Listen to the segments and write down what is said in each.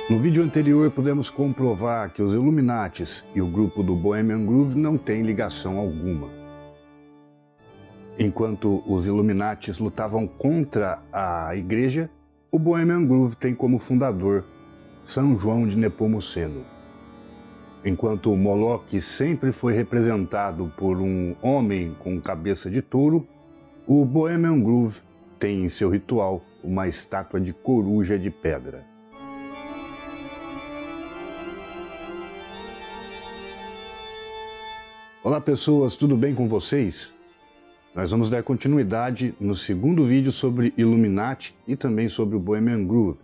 No vídeo anterior pudemos comprovar que os Illuminates e o grupo do Bohemian Groove não têm ligação alguma. Enquanto os Illuminates lutavam contra a igreja, o Bohemian Groove tem como fundador São João de Nepomuceno. Enquanto o Moloch sempre foi representado por um homem com cabeça de touro, o Bohemian Groove tem em seu ritual uma estátua de coruja de pedra. Olá pessoas, tudo bem com vocês? Nós vamos dar continuidade no segundo vídeo sobre Illuminati e também sobre o Bohemian Groove.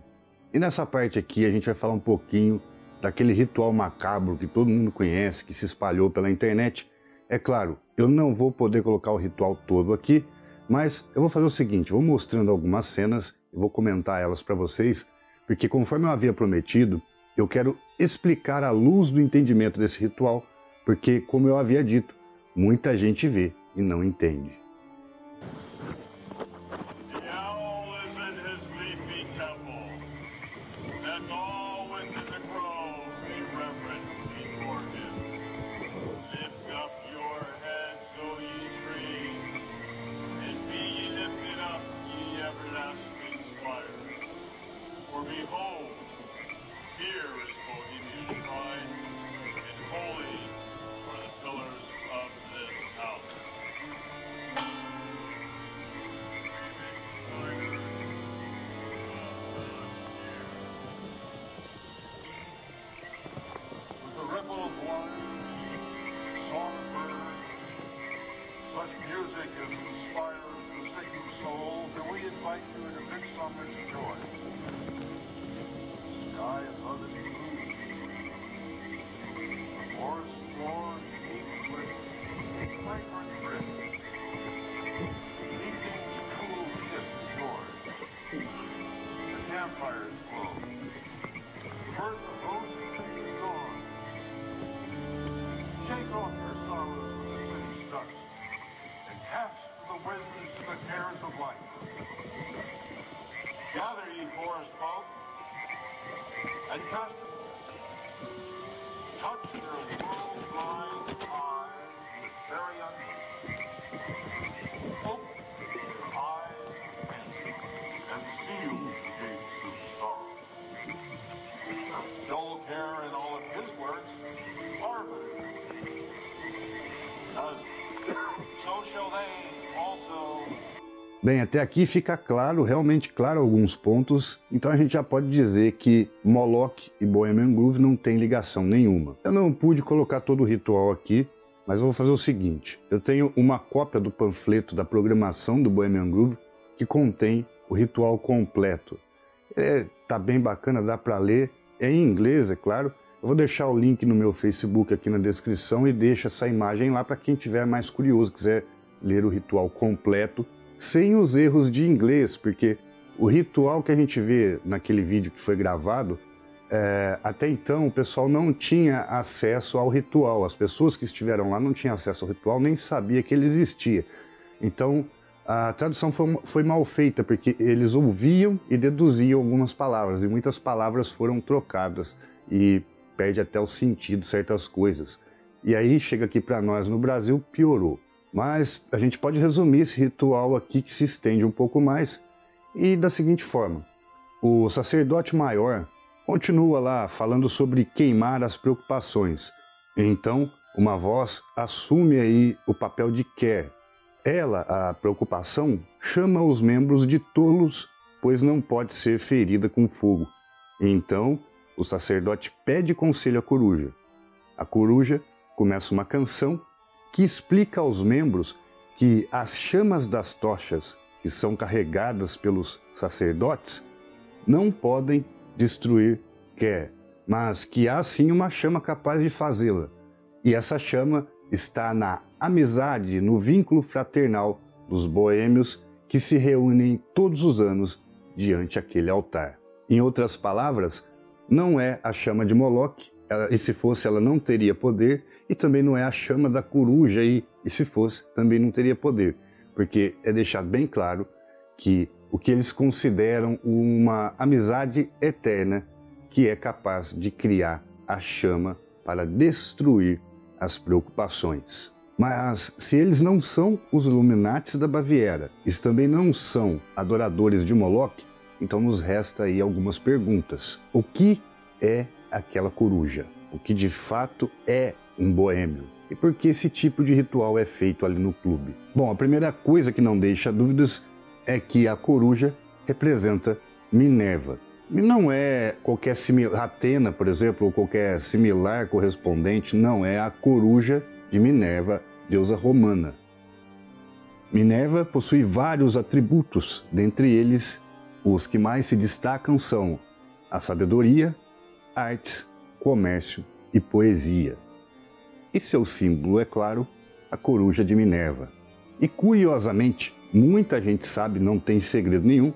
E nessa parte aqui a gente vai falar um pouquinho daquele ritual macabro que todo mundo conhece, que se espalhou pela internet. É claro, eu não vou poder colocar o ritual todo aqui, mas eu vou fazer o seguinte, vou mostrando algumas cenas, eu vou comentar elas para vocês, porque conforme eu havia prometido, eu quero explicar à luz do entendimento desse ritual, porque, como eu havia dito, muita gente vê e não entende. Gather, ye forest folk, and touch their world-blind eyes with very open their eyes and seal the gates of sorrow. Joel Care in all of his works marveled, as so shall they also. Bem, até aqui fica claro, realmente claro alguns pontos, então a gente já pode dizer que Moloch e Bohemian Groove não tem ligação nenhuma. Eu não pude colocar todo o ritual aqui, mas eu vou fazer o seguinte, eu tenho uma cópia do panfleto da programação do Bohemian Groove que contém o ritual completo. Tá bem bacana, dá para ler, é em inglês, é claro. Eu vou deixar o link no meu Facebook aqui na descrição e deixo essa imagem lá para quem tiver mais curioso, quiser ler o ritual completo, sem os erros de inglês, porque o ritual que a gente vê naquele vídeo que foi gravado, até então o pessoal não tinha acesso ao ritual, as pessoas que estiveram lá não tinham acesso ao ritual, nem sabia que ele existia. Então a tradução foi mal feita, porque eles ouviam e deduziam algumas palavras, e muitas palavras foram trocadas, e perde até o sentido de certas coisas. E aí chega aqui para nós no Brasil, piorou. Mas a gente pode resumir esse ritual aqui, que se estende um pouco mais, e da seguinte forma. O sacerdote maior continua lá falando sobre queimar as preocupações. Então, uma voz assume aí o papel de Care. Ela, a preocupação, chama os membros de tolos, pois não pode ser ferida com fogo. Então, o sacerdote pede conselho à coruja. A coruja começa uma canção que explica aos membros que as chamas das tochas que são carregadas pelos sacerdotes não podem destruir Care, mas que há sim uma chama capaz de fazê-la. E essa chama está na amizade, no vínculo fraternal dos boêmios que se reúnem todos os anos diante aquele altar. Em outras palavras, não é a chama de Moloch, e se fosse ela não teria poder, e também não é a chama da coruja, e se fosse também não teria poder, porque é deixado bem claro que o que eles consideram uma amizade eterna que é capaz de criar a chama para destruir as preocupações. Mas se eles não são os Illuminates da Baviera, eles também não são adoradores de Moloch, então nos resta aí algumas perguntas. O que é aquela coruja? O que de fato é um boêmio? E por que esse tipo de ritual é feito ali no clube? Bom, a primeira coisa que não deixa dúvidas é que a coruja representa Minerva. E não é qualquer Atena, por exemplo, ou qualquer similar correspondente, não, é a coruja de Minerva, deusa romana. Minerva possui vários atributos, dentre eles os que mais se destacam são a sabedoria, artes, comércio e poesia. E seu símbolo é, claro, a coruja de Minerva. E curiosamente, muita gente sabe, não tem segredo nenhum,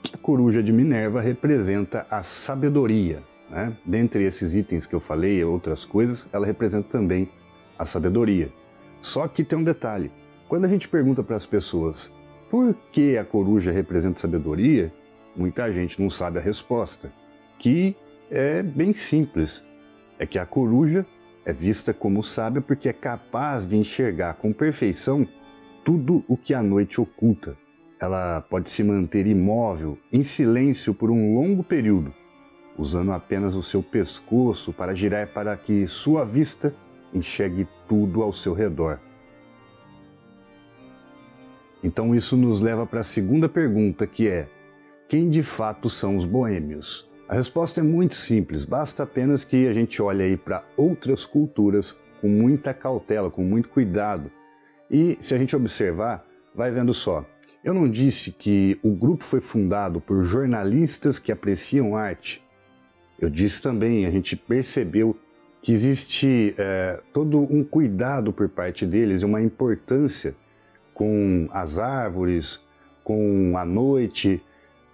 que a coruja de Minerva representa a sabedoria, né? Dentre esses itens que eu falei e outras coisas, ela representa também a sabedoria. Só que tem um detalhe, quando a gente pergunta para as pessoas por que a coruja representa sabedoria, muita gente não sabe a resposta, que é bem simples, é que a coruja é vista como sábia porque é capaz de enxergar com perfeição tudo o que a noite oculta. Ela pode se manter imóvel, em silêncio por um longo período, usando apenas o seu pescoço para girar para que sua vista enxergue tudo ao seu redor. Então isso nos leva para a segunda pergunta, que é: quem de fato são os boêmios? A resposta é muito simples, basta apenas que a gente olhe aí para outras culturas com muita cautela, com muito cuidado. E se a gente observar, vai vendo só. Eu não disse que o grupo foi fundado por jornalistas que apreciam arte. Eu disse também, a gente percebeu que existe todo um cuidado por parte deles e uma importância com as árvores, com a noite,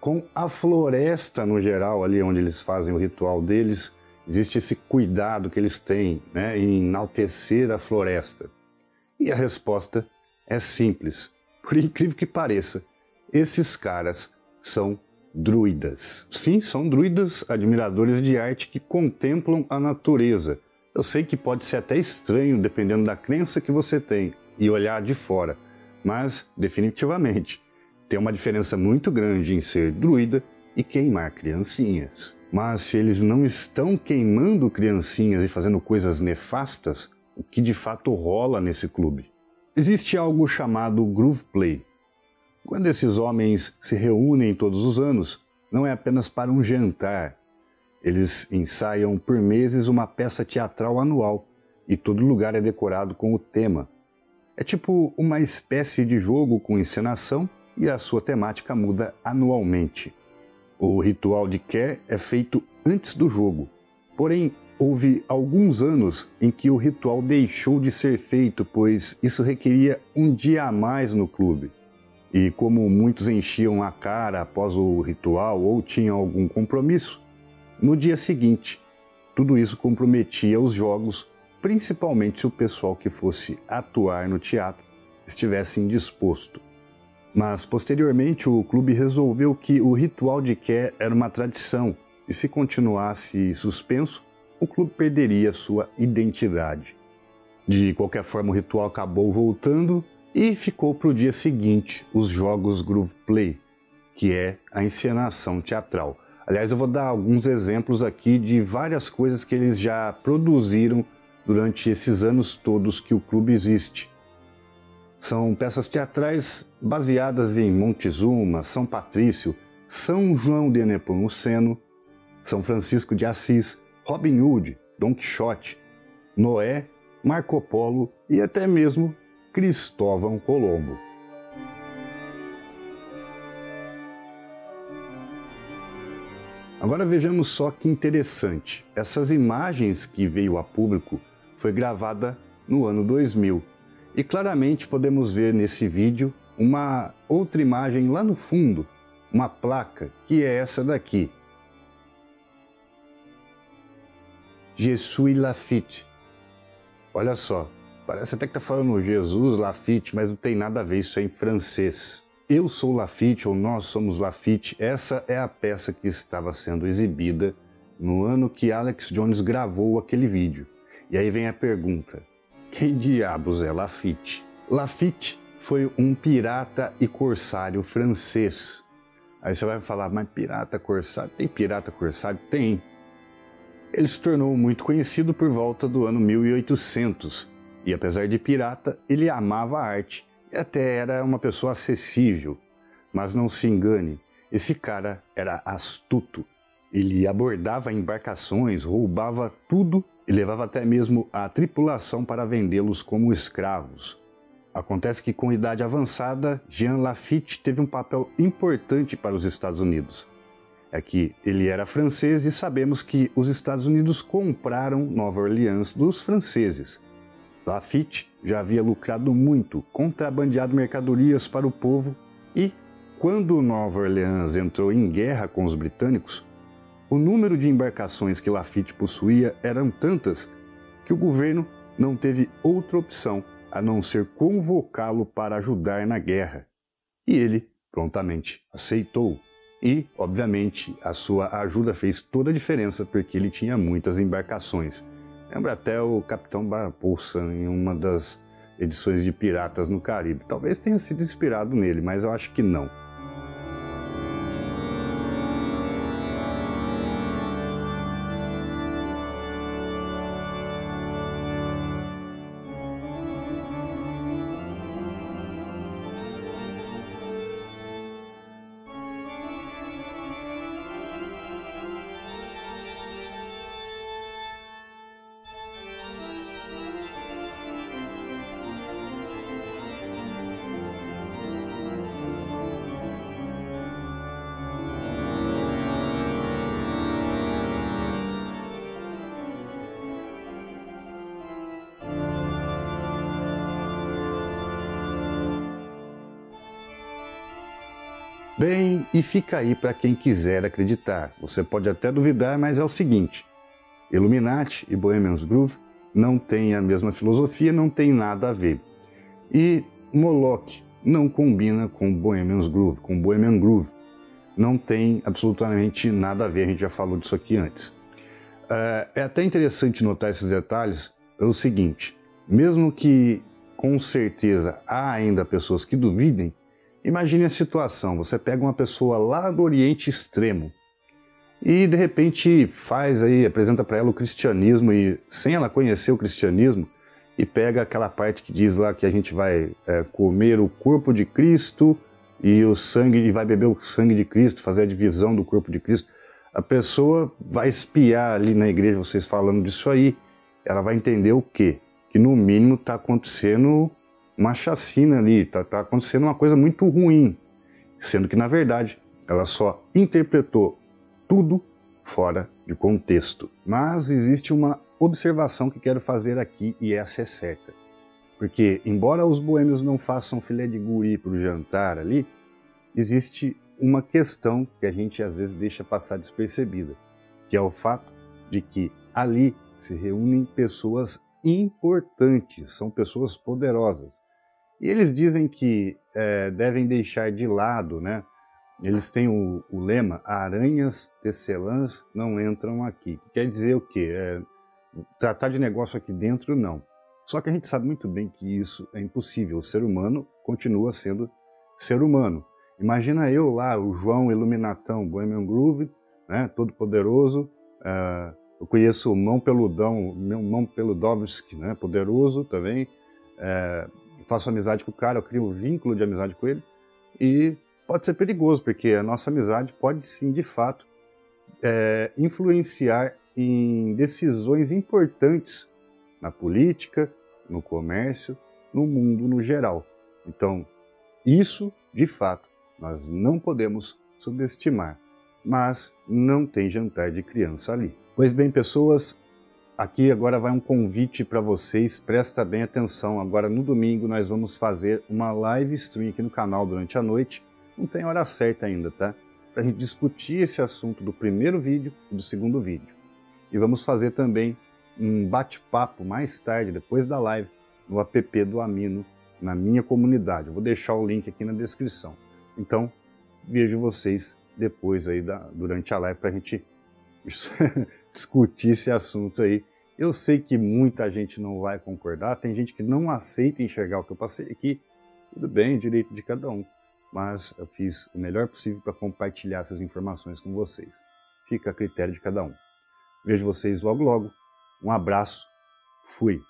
com a floresta no geral, ali onde eles fazem o ritual deles. Existe esse cuidado que eles têm, né, em enaltecer a floresta. E a resposta é simples. Por incrível que pareça, esses caras são druidas. Sim, são druidas, admiradores de arte que contemplam a natureza. Eu sei que pode ser até estranho, dependendo da crença que você tem, e olhar de fora, mas, definitivamente, tem uma diferença muito grande em ser druida e queimar criancinhas. Mas se eles não estão queimando criancinhas e fazendo coisas nefastas, o que de fato rola nesse clube? Existe algo chamado Groove Play. Quando esses homens se reúnem todos os anos, não é apenas para um jantar. Eles ensaiam por meses uma peça teatral anual e todo lugar é decorado com o tema. É tipo uma espécie de jogo com encenação e a sua temática muda anualmente. O ritual de Care é feito antes do jogo, porém houve alguns anos em que o ritual deixou de ser feito, pois isso requeria um dia a mais no clube. E como muitos enchiam a cara após o ritual ou tinham algum compromisso, no dia seguinte, tudo isso comprometia os jogos, principalmente se o pessoal que fosse atuar no teatro estivesse indisposto. Mas posteriormente o clube resolveu que o ritual de Care era uma tradição e se continuasse suspenso, o clube perderia sua identidade. De qualquer forma, o ritual acabou voltando e ficou para o dia seguinte os jogos Groove Play, que é a encenação teatral. Aliás, eu vou dar alguns exemplos aqui de várias coisas que eles já produziram durante esses anos todos que o clube existe. São peças teatrais baseadas em Montezuma, São Patrício, São João de Nepomuceno, São Francisco de Assis, Robin Hood, Don Quixote, Noé, Marco Polo e até mesmo Cristóvão Colombo. Agora vejamos só que interessante. Essas imagens que veio a público foi gravada no ano 2000. E claramente podemos ver nesse vídeo uma outra imagem lá no fundo, uma placa, que é essa daqui. Je suis Lafitte. Olha só, parece até que está falando Jesus Lafitte, mas não tem nada a ver, isso é em francês. Eu sou Lafitte ou nós somos Lafitte, essa é a peça que estava sendo exibida no ano que Alex Jones gravou aquele vídeo. E aí vem a pergunta: quem diabos é Lafitte? Lafitte foi um pirata e corsário francês. Aí você vai falar, mas pirata corsário? Tem pirata corsário? Tem. Ele se tornou muito conhecido por volta do ano 1800. E apesar de pirata, ele amava a arte e até era uma pessoa acessível. Mas não se engane, esse cara era astuto. Ele abordava embarcações, roubava tudo e levava até mesmo a tripulação para vendê-los como escravos. Acontece que com idade avançada, Jean Lafitte teve um papel importante para os Estados Unidos. É que ele era francês e sabemos que os Estados Unidos compraram Nova Orleans dos franceses. Lafitte já havia lucrado muito, contrabandeado mercadorias para o povo e, quando Nova Orleans entrou em guerra com os britânicos, o número de embarcações que Lafitte possuía eram tantas que o governo não teve outra opção a não ser convocá-lo para ajudar na guerra. E ele prontamente aceitou. E, obviamente, a sua ajuda fez toda a diferença porque ele tinha muitas embarcações. Lembra até o Capitão Barbossa em uma das edições de Piratas no Caribe. Talvez tenha sido inspirado nele, mas eu acho que não. Bem, e fica aí para quem quiser acreditar. Você pode até duvidar, mas é o seguinte: Illuminati e Bohemian Groove não têm a mesma filosofia, não tem nada a ver. E Moloch não combina com Bohemian Groove, com Bohemian Groove. Não tem absolutamente nada a ver, a gente já falou disso aqui antes. É até interessante notar esses detalhes pelo seguinte: mesmo que com certeza há ainda pessoas que duvidem, imagine a situação, você pega uma pessoa lá do Oriente Extremo e de repente apresenta para ela o cristianismo e sem ela conhecer o cristianismo e pega aquela parte que diz lá que a gente vai comer o corpo de Cristo e o sangue, e vai beber o sangue de Cristo, fazer a divisão do corpo de Cristo. A pessoa vai espiar ali na igreja vocês falando disso aí, ela vai entender o quê? Que no mínimo está acontecendo uma chacina ali, está acontecendo uma coisa muito ruim, sendo que na verdade ela só interpretou tudo fora de contexto. Mas existe uma observação que quero fazer aqui e essa é certa, porque embora os boêmios não façam filé de guri para o jantar ali, existe uma questão que a gente às vezes deixa passar despercebida, que é o fato de que ali se reúnem pessoas importantes, são pessoas poderosas. E eles dizem que devem deixar de lado, né? Eles têm o lema, aranhas tecelãs não entram aqui. Quer dizer o quê? Tratar de negócio aqui dentro, não. Só que a gente sabe muito bem que isso é impossível. O ser humano continua sendo ser humano. Imagina eu lá, o João Iluminatão, Bohemian Groove, né? Todo poderoso. Eu conheço o Mão Peludão, meu Mão Peludovski, né? Poderoso também. Faço amizade com o cara, eu crio um vínculo de amizade com ele e pode ser perigoso, porque a nossa amizade pode sim, de fato, influenciar em decisões importantes na política, no comércio, no mundo no geral. Então, isso, de fato, nós não podemos subestimar, mas não tem jantar de criança ali. Pois bem, pessoas, aqui agora vai um convite para vocês, presta bem atenção. Agora no domingo nós vamos fazer uma live stream aqui no canal durante a noite. Não tem hora certa ainda, tá? Para a gente discutir esse assunto do primeiro vídeo e do segundo vídeo. E vamos fazer também um bate-papo mais tarde, depois da live, no app do Amino, na minha comunidade. Eu vou deixar o link aqui na descrição. Então, vejo vocês depois aí durante a live para a gente discutir esse assunto aí. Eu sei que muita gente não vai concordar, tem gente que não aceita enxergar o que eu passei aqui. Tudo bem, direito de cada um. Mas eu fiz o melhor possível para compartilhar essas informações com vocês. Fica a critério de cada um. Vejo vocês logo logo. Um abraço. Fui.